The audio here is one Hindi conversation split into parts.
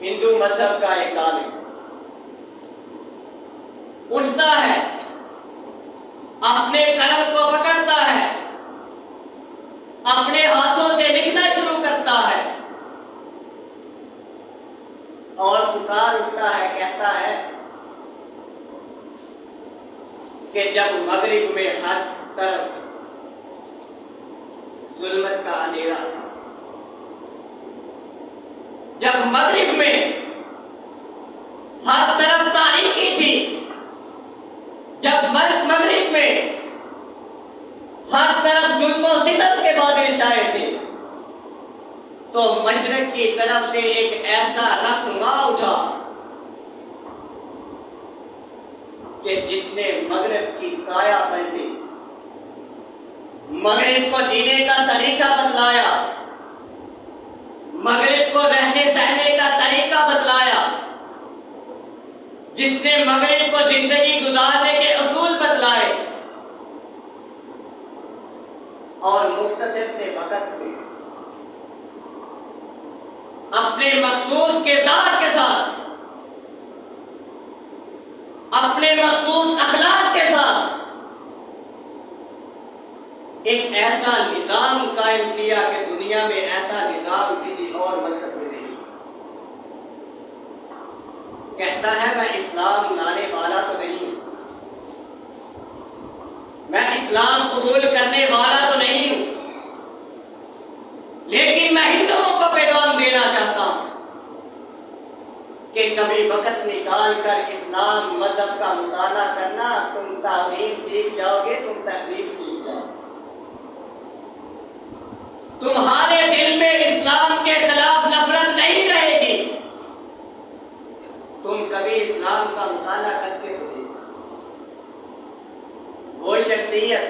हिंदू मजहब का एक आलिम उठता है, अपने कलम को पकड़ता है, अपने हाथों से लिखना शुरू करता है और पुकार उठता है, कहता है कि जब मगरिब में हर तरफ जुल्मत का अंधेरा था, जब मगरिब में हर तरफ तारीकी थी, जब मगरिब में हर तरफ जुल्म और सितम के बादल छाए थे, तो मशरक की तरफ से एक ऐसा रहनुमा उठा कि जिसने मगरिब की काया पलटी, मगरिब को जीने का तरीका बदलाया, मगरिब को रहने सहने का तरीका बदलाया, जिसने मगरिब को जिंदगी गुजारने के उसूल बदलाए और मुख्तसर से वक्त में अपने मखसूस किरदार के साथ, अपने मखसूस अखलाक के साथ एक ऐसा निजाम कायम किया कि दुनिया में ऐसा निजाम किसी और मजहब में नहीं। कहता है मैं इस्लाम लाने वाला तो नहीं हूं, मैं इस्लाम कबूल करने वाला तो नहीं हूं, लेकिन मैं हिंदुओं को पैगाम देना चाहता हूं कि कभी वक्त निकाल कर इस्लाम मजहब का मुताला करना, तुम ताज़ीम सीख जाओगे, तुम तहजीब सीख जाओगे। तुम्हारे दिल में इस्लाम के खिलाफ नफरत नहीं रहेगी। तुम कभी इस्लाम का मुताला करके तो देखो। वो शख्सियत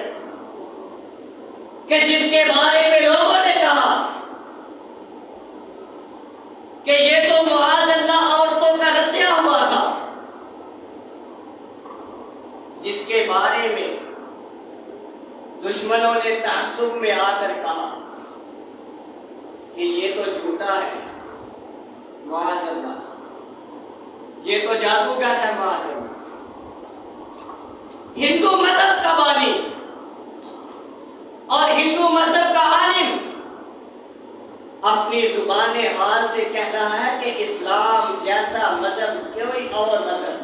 कि जिसके बारे में लोगों ने कहा कि ये तो मुआज़ल्लाह औरतों का रसिया हुआ था, जिसके बारे में दुश्मनों ने तासुब में आकर कहा कि ये तो झूठा है, मुआज़ल्लाह, ये तो जादूगर है, मुआज़ल्लाह। हिंदू मजहब का बानी और हिंदू मजहब का आलिम अपनी जुबान हाल से कह रहा है कि इस्लाम जैसा मजहब कोई और मजहब